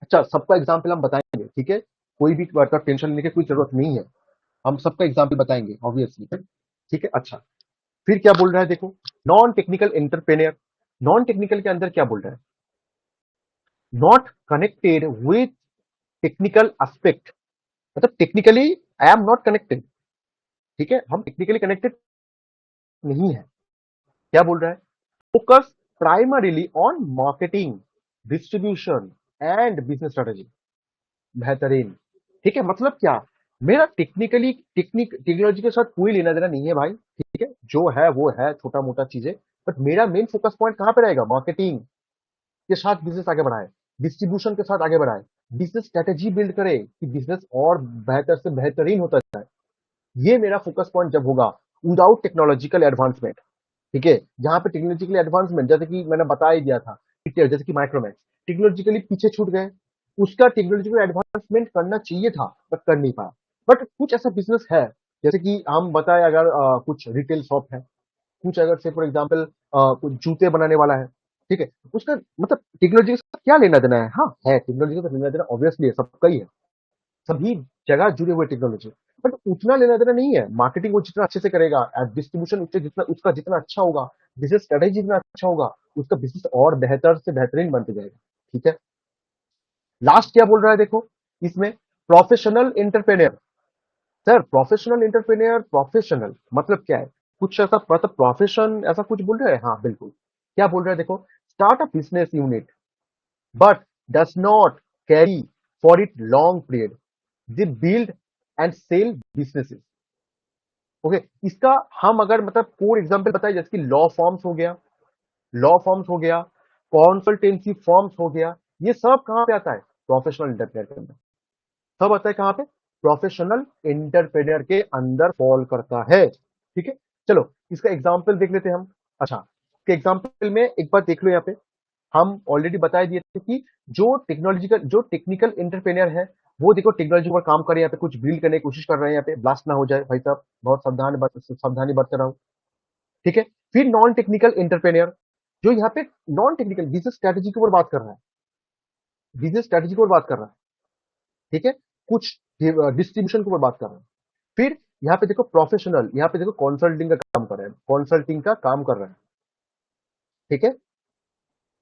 अच्छा, सबका एग्जाम्पल हम बताएंगे, ठीक है। कोई भी मतलब टेंशन लेने की कोई जरूरत नहीं है, हम सबका एग्जाम्पल बताएंगे ऑब्वियसली, ठीक है। अच्छा, फिर क्या बोल रहा है देखो, non technical entrepreneur. Non technical के अंदर क्या बोल रहा है? Not connected with technical aspect, मतलब technically I am not connected, ठीक है, हम टेक्निकली कनेक्टेड नहीं है। क्या बोल रहा है? Focus primarily on marketing, distribution and business strategy. बेहतरीन, ठीक है। मतलब क्या, मेरा टेक्नोलॉजी के साथ कोई लेना देना नहीं है भाई, ठीक है। जो है वो है, छोटा मोटा चीजें। बट मेरा मेन फोकस पॉइंट कहां पे रहेगा? मार्केटिंग के साथ बिजनेस आगे बढ़ाए, डिस्ट्रीब्यूशन के साथ आगे बढ़ाए, बिजनेस स्ट्रेटेजी बिल्ड करे कि बिजनेस और बेहतर से बेहतरीन होता जाए। ये मेरा फोकस पॉइंट जब होगा, विदाउट टेक्नोलॉजिकल एडवांसमेंट, ठीक है। जहां पे टेक्नोलॉजिकल एडवांसमेंट, जैसे कि मैंने बता ही दिया था, जैसे कि माइक्रोमैक्स टेक्नोलॉजिकली पीछे छूट गए, उसका टेक्नोलॉजिकल एडवांसमेंट करना चाहिए था बट कर नहीं पाया। बट कुछ ऐसा बिजनेस है, जैसे कि हम बताए अगर कुछ रिटेल शॉप है, कुछ अगर से फॉर एग्जाम्पल कुछ जूते बनाने वाला है, ठीक है, उसका मतलब टेक्नोलॉजी के साथ क्या लेना देना है? हाँ है, टेक्नोलॉजी का लेना देना ऑब्वियसली है, सबका ही है, सभी जगह जुड़े हुए टेक्नोलॉजी। बट उतना लेना देना नहीं है। मार्केटिंग वो जितना अच्छे से करेगा, डिस्ट्रीब्यूशन उससे जितना उसका जितना अच्छा होगा, बिजनेस स्ट्रेटेजी जितना अच्छा होगा, उसका बिजनेस और बेहतर से बेहतरीन बनते जाएगा, ठीक है। लास्ट क्या बोल रहा है देखो इसमें, professional entrepreneur. Sir professional entrepreneur, professional मतलब क्या है? कुछ ऐसा मतलब प्रोफेशन ऐसा कुछ बोल रहे हैं? हाँ बिल्कुल। क्या बोल रहा है देखो, start a business unit but does not carry for it long period. They build and sell businesses. Okay, इसका हम अगर मतलब कोर एग्जांपल बताए, जैसे कि लॉ फॉर्म्स हो गया, लॉ फॉर्म्स हो गया, कॉन्सल्टेंसी फॉर्म्स हो गया, ये सब कहां पे आता है? प्रोफेशनल एंटरप्रेन्योर के अंदर। सब आता है कहां पे? प्रोफेशनल एंटरप्रेन्योर के अंदर फॉल करता है, ठीक है। चलो इसका एग्जांपल देख लेते हैं हम। अच्छा, इसके एग्जांपल में एक बार देख लो, यहाँ पे हम ऑलरेडी बता दिए थे कि जो टेक्निकल एंटरप्रेन्योर है, वो देखो टेक्नोलॉजी पर काम करे, यहाँ पे कुछ बिल्ड करने की कोशिश कर रहे हैं, यहाँ पे ब्लास्ट ना हो जाए भाई साहब, बहुत सावधानी बरते रहो, ठीक है। फिर नॉन टेक्निकल एंटरप्रेन्योर, जो यहाँ पे नॉन टेक्निकल बिजनेस स्ट्रेटेजी के ऊपर बात कर रहा है, बिजनेस स्ट्रेटेजी के ऊपर बात कर रहा है, ठीक है। कुछ डिस्ट्रीब्यूशन के ऊपर बात कर रहा है। फिर यहाँ पे देखो प्रोफेशनल, यहाँ पे देखो कंसल्टिंग का काम कर रहे हैं, कंसल्टिंग का काम कर रहे हैं। ठीक है,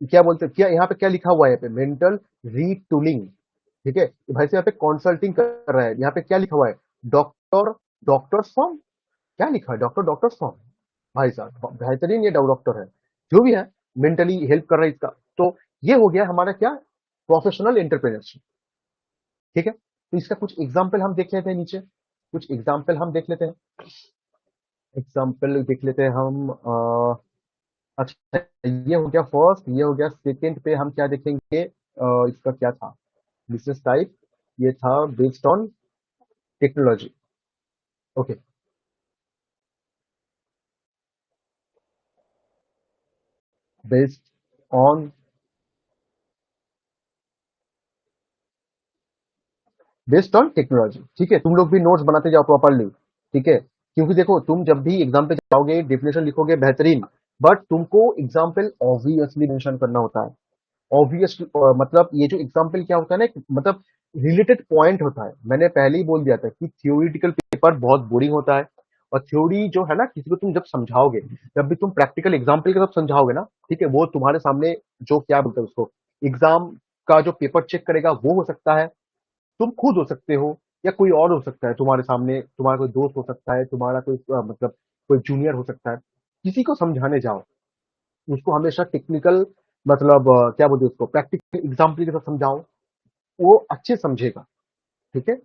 क्या बोलते हैं, क्या यहाँ पे क्या लिखा हुआ है, यहाँ पे मेंटल रीटूलिंग। ठीक है, तो भाई से यहाँ पे कंसल्टिंग कर रहा है, यहाँ पे क्या लिखा हुआ है, डॉक्टर, डॉक्टर्स फॉर्म, क्या लिखा है, डॉक्टर, डॉक्टर्स फॉर्म। भाई साहब बेहतरीन, ये डॉक्टर है, जो भी है, मेंटली हेल्प कर रहा है इसका। तो ये हो गया हमारा क्या, प्रोफेशनल एंटरप्रेन्योरशिप। ठीक है, तो इसका कुछ एग्जाम्पल हम देख लेते हैं नीचे, कुछ एग्जाम्पल हम देख लेते हैं, एग्जाम्पल देख लेते हैं हम। अच्छा, ये हो गया फर्स्ट, ये हो गया सेकंड पे हम क्या देखेंगे, इसका क्या था, बिजनेस टाइप, ये था based on technology. Okay, based on, based on technology. ठीक है, तुम लोग भी नोट्स बनाते जाओ प्रॉपरली। ठीक है, क्योंकि देखो तुम जब भी एग्जाम पे जाओगे डेफिनेशन लिखोगे बेहतरीन, बट तुमको एग्जाम्पल ऑब्वियसली मेंशन करना होता है। ऑब्वियसली मतलब ये जो एग्जाम्पल क्या होता है ना, मतलब रिलेटेड पॉइंट होता है। मैंने पहले ही बोल दिया था कि थियोरिटिकल पेपर बहुत बोरिंग होता है, और थ्योरी जो है ना, किसी को तुम जब समझाओगे, जब भी तुम प्रैक्टिकल एग्जाम्पल के साथ समझाओगे ना, ठीक है, वो तुम्हारे सामने जो क्या बोलते हैं उसको, एग्जाम का जो पेपर चेक करेगा वो हो सकता है, तुम खुद हो सकते हो, या कोई और हो सकता है तुम्हारे सामने, तुम्हारा कोई दोस्त हो सकता है, तुम्हारा कोई मतलब कोई जूनियर हो सकता है। किसी को समझाने जाओ, उसको हमेशा टेक्निकल मतलब क्या बोलते हैं उसको, प्रैक्टिकल एग्जाम्पल के साथ समझाओ, वो अच्छे समझेगा। ठीक है,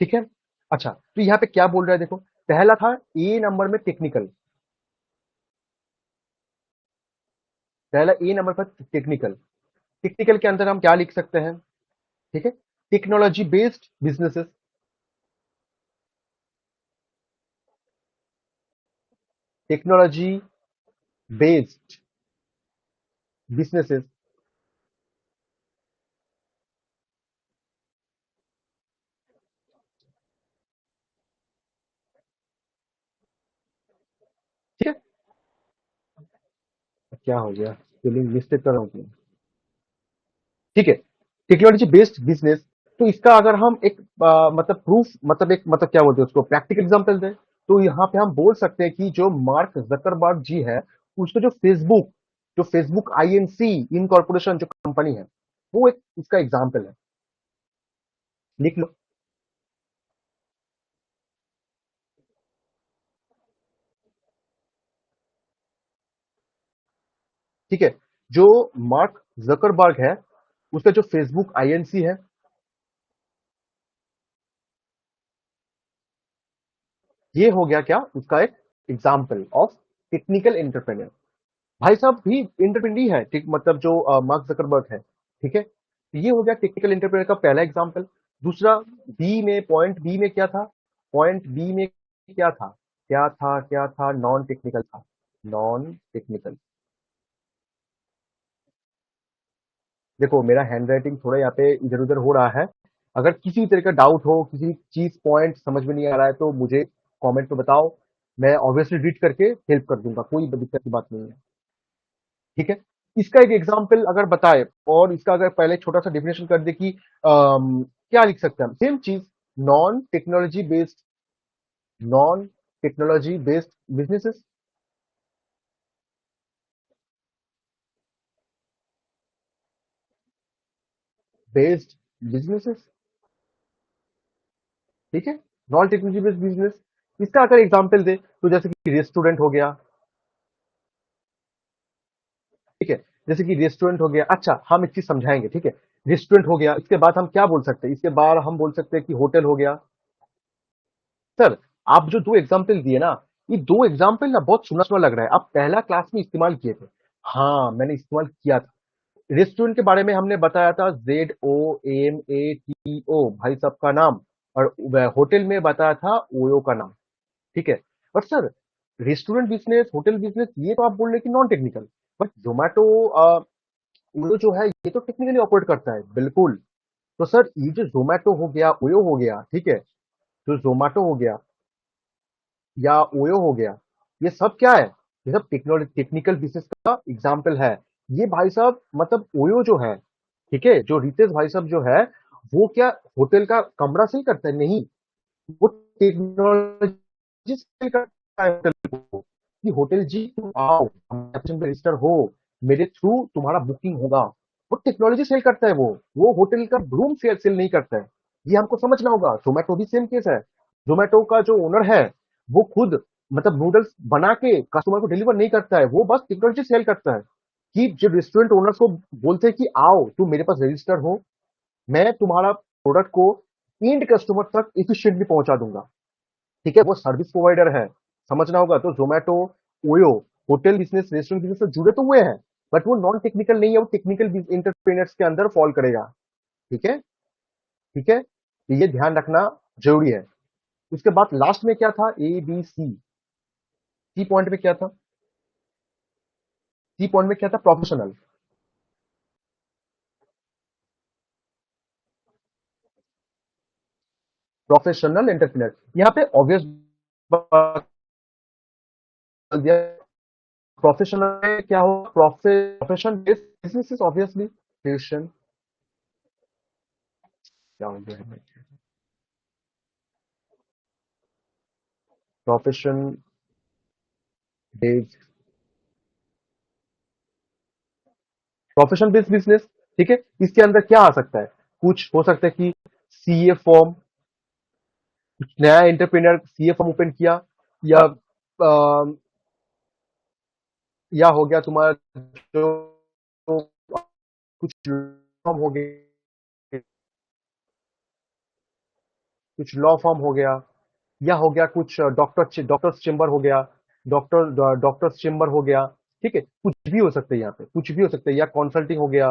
ठीक है। अच्छा, तो यहाँ पे क्या बोल रहा है देखो, पहला था ए नंबर में टेक्निकल, पहला ए नंबर पर टेक्निकल। टेक्निकल के अंदर हम क्या लिख सकते हैं, ठीक है, technology based businesses, technology based businesses. ठीक है, क्या हो गया, स्पेलिंग मिस्टेक कर रहा हूँ। ठीक है, टेक्नोलॉजी बेस्ड बिजनेस। तो इसका अगर हम एक मतलब प्रूफ, मतलब एक मतलब क्या बोलते हैं उसको, प्रैक्टिकल एग्जांपल दें, तो यहाँ पे हम बोल सकते हैं कि जो मार्क जकरबर्ग जी है, उसका जो फेसबुक आईएनसी इनकॉर्पोरेशन जो कंपनी है, वो एक इसका एग्जांपल है। लिख लो। ठीक है, जो मार्क जकरबर्ग है, उसका जो फेसबुक आईएनसी है, ये हो गया क्या, उसका एक एग्जाम्पल ऑफ टेक्निकल एंटरप्रेन्योर। भाई साहब भी इंटरप्रेन्योर ही है, ठीक, मतलब जो मार्क जकरबर्ग है। ठीक है, ये हो गया टेक्निकल एंटरप्रेन्योर का पहला एग्जाम्पल। दूसरा, बी में, पॉइंट बी में क्या था, पॉइंट बी में क्या था, क्या था, नॉन टेक्निकल था, नॉन टेक्निकल। देखो मेरा हैंड राइटिंग थोड़ा यहाँ पे इधर उधर हो रहा है, अगर किसी भी तरह का डाउट हो, किसी चीज पॉइंट समझ में नहीं आ रहा है, तो मुझे कमेंट में बताओ, मैं ऑब्वियसली रीड करके हेल्प कर दूंगा, कोई दिक्कत की बात नहीं है। ठीक है, इसका एक एग्जाम्पल अगर बताए, और इसका अगर पहले छोटा सा डेफिनेशन कर दे कि क्या लिख सकते हैं हम, सेम चीज, non technology based, non technology based businesses, based businesses. ठीक है, नॉन टेक्नोलॉजी बेस्ड बिजनेस। इसका अगर एग्जाम्पल दे, तो जैसे कि रेस्टोरेंट हो गया। ठीक है, जैसे कि रेस्टोरेंट हो गया। अच्छा, हम एक चीज समझाएंगे, ठीक है, रेस्टोरेंट हो गया, इसके बाद हम क्या बोल सकते हैं, इसके बाद हम बोल सकते हैं कि होटल हो गया। सर, आप जो दो एग्जाम्पल दिए ना, ये दो एग्जाम्पल ना बहुत सुना सुना लग रहा है, आप पहला क्लास में इस्तेमाल किए थे। हाँ, मैंने इस्तेमाल किया था। रेस्टोरेंट के बारे में हमने बताया था, ZOMATO भाई साहब का नाम, और होटल में बताया था ओयो का नाम। ठीक है, but sir, restaurant business, hotel business, ये तो आप बोल रहे कि non technical, but Zomato, OYO जो है, ये तो टेक्निकली ऑपरेट करता है, बिल्कुल। तो सर, ये जो जोमेटो हो गया, ओयो हो गया, ठीक है, जो जोमेटो हो गया या ओयो हो गया, ये सब क्या है, ये सब टेक्निकल बिजनेस का एग्जाम्पल है। ये भाई साहब मतलब ओयो जो है, ठीक है, जो रितेश भाई साहब जो है, वो क्या होटल का कमरा सेल करता है, नहीं, वो टेक्नोलॉजी सेल करता है होटल को कि होटल जी तुम आओ, हमारे एप्लीकेशन पे रजिस्टर हो, मेरे थ्रू तुम्हारा बुकिंग होगा। वो टेक्नोलॉजी सेल करता है, वो होटल का रूम सेल सेल नहीं करता है। ये हमको समझना होगा। जोमेटो भी सेम केस है। जोमेटो का जो ओनर है वो खुद मतलब नूडल्स बना के कस्टमर को डिलीवर नहीं करता है, वो बस टेक्नोलॉजी सेल करता है कि जब रेस्टोरेंट ओनर्स को बोलते हैं कि आओ तुम मेरे पास रजिस्टर हो, मैं तुम्हारा प्रोडक्ट को एंड कस्टमर तक एफिशिएंटली पहुंचा दूंगा। ठीक है, वो सर्विस प्रोवाइडर है, समझना होगा। तो Zomato, OYO hotel business restaurant business से जुड़े तो हुए हैं, बट वो नॉन टेक्निकल नहीं है, वो टेक्निकल इंटरप्रेन्योर्स के अंदर फॉल करेगा। ठीक है, ठीक है, तो ये ध्यान रखना जरूरी है। उसके बाद लास्ट में क्या था, A B C, C point में क्या था, सी पॉइंट में क्या था, प्रोफेशनल। प्रोफेशनल एंटरप्रेन्योर, यहाँ पे ऑब्वियस दिया, प्रोफेशनल में क्या हो, profession based business obviously creation, क्या हो गया, profession based, profession based business. ठीक है, इसके अंदर क्या आ सकता है, कुछ हो सकता है कि सीए फॉर्म, नया एंटरप्रेन्योर सीए फॉर्म ओपन किया, या या हो गया तुम्हारा जो कुछ फॉर्म हो गया, कुछ लॉ फॉर्म हो गया, या हो गया कुछ डॉक्टर्स चेंबर हो गया, डॉक्टर्स चेंबर हो गया। ठीक है, कुछ भी हो सकता है, यहाँ पे कुछ भी हो सकता है, या कंसल्टिंग हो गया,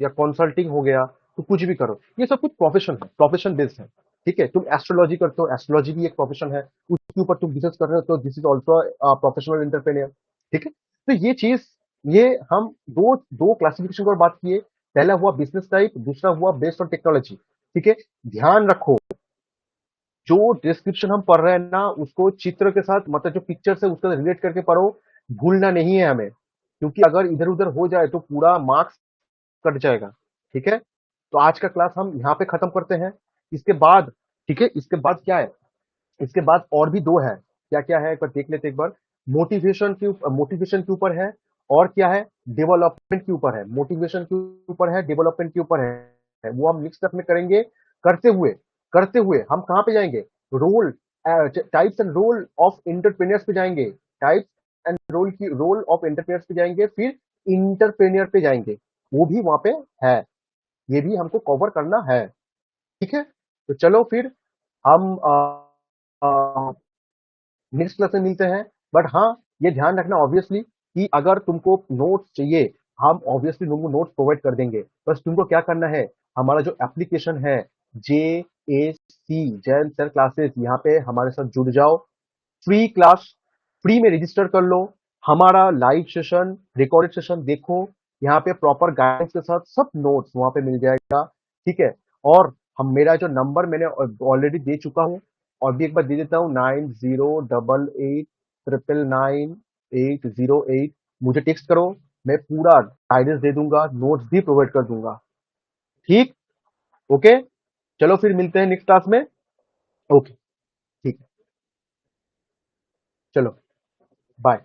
या कंसल्टिंग हो गया, तो कुछ भी करो, ये सब कुछ प्रोफेशन है, प्रोफेशन बेस्ड है। ठीक है, तुम एस्ट्रोलॉजी करते हो, एस्ट्रोलॉजी भी एक प्रोफेशन है, उसके ऊपर तुम बिजनेस कर रहे हो, तो this is also professional entrepreneur. ठीक है, तो ये चीज, ये हम दो दो क्लासिफिकेशन पर बात किए। पहला हुआ बिजनेस टाइप, दूसरा हुआ बेस्ड ऑन टेक्नोलॉजी। ठीक है, ध्यान रखो, जो डिस्क्रिप्शन हम पढ़ रहे हैं ना, उसको चित्र के साथ, मतलब जो पिक्चर से उसका रिलेट करके पढ़ो, भूलना नहीं है हमें, क्योंकि अगर इधर उधर हो जाए तो पूरा मार्क्स कट जाएगा। ठीक है, तो आज का क्लास हम यहाँ पे खत्म करते हैं। इसके बाद, ठीक है, इसके बाद क्या है, इसके बाद और भी दो है। क्या क्या है, एक बार देख लेते हैं, एक बार मोटिवेशन के ऊपर है, और क्या है, डेवलपमेंट के ऊपर है। मोटिवेशन के ऊपर है, डेवलपमेंट के ऊपर है, वो हम नेक्स्ट स्टेप में करेंगे। करते हुए करते हुए हम कहाँ पे जाएंगे, role, types and role of entrepreneurs पे जाएंगे, types and role of entrepreneurs पे जाएंगे, फिर इंटरप्रेन्योर पे जाएंगे, वो भी वहां पे है, ये भी हमको कवर करना है। ठीक है, तो चलो फिर हम नेक्स्ट क्लास में मिलते हैं। बट हाँ, ये ध्यान रखना ऑब्वियसली कि अगर तुमको नोट्स चाहिए, हम ऑब्वियसली तुमको नोट्स प्रोवाइड कर देंगे। बस तुमको क्या करना है, हमारा जो एप्लीकेशन है, जे ए सी, जैन सर क्लासेस, यहाँ पे हमारे साथ जुड़ जाओ। फ्री क्लास, फ्री में रजिस्टर कर लो, हमारा लाइव सेशन, रिकॉर्डेड सेशन देखो, यहाँ पे प्रॉपर गाइडेंस के साथ सब नोट्स वहां पे मिल जाएगा। ठीक है, और हम, मेरा जो नंबर मैंने ऑलरेडी दे चुका हूँ, और भी एक बार दे देता हूँ, 9088999808। मुझे टेक्स्ट करो, मैं पूरा गाइडेंस दे दूंगा, नोट्स भी प्रोवाइड कर दूंगा। ठीक, ओके, चलो फिर मिलते हैं नेक्स्ट क्लास में। ओके, ठीक है, चलो, बाय।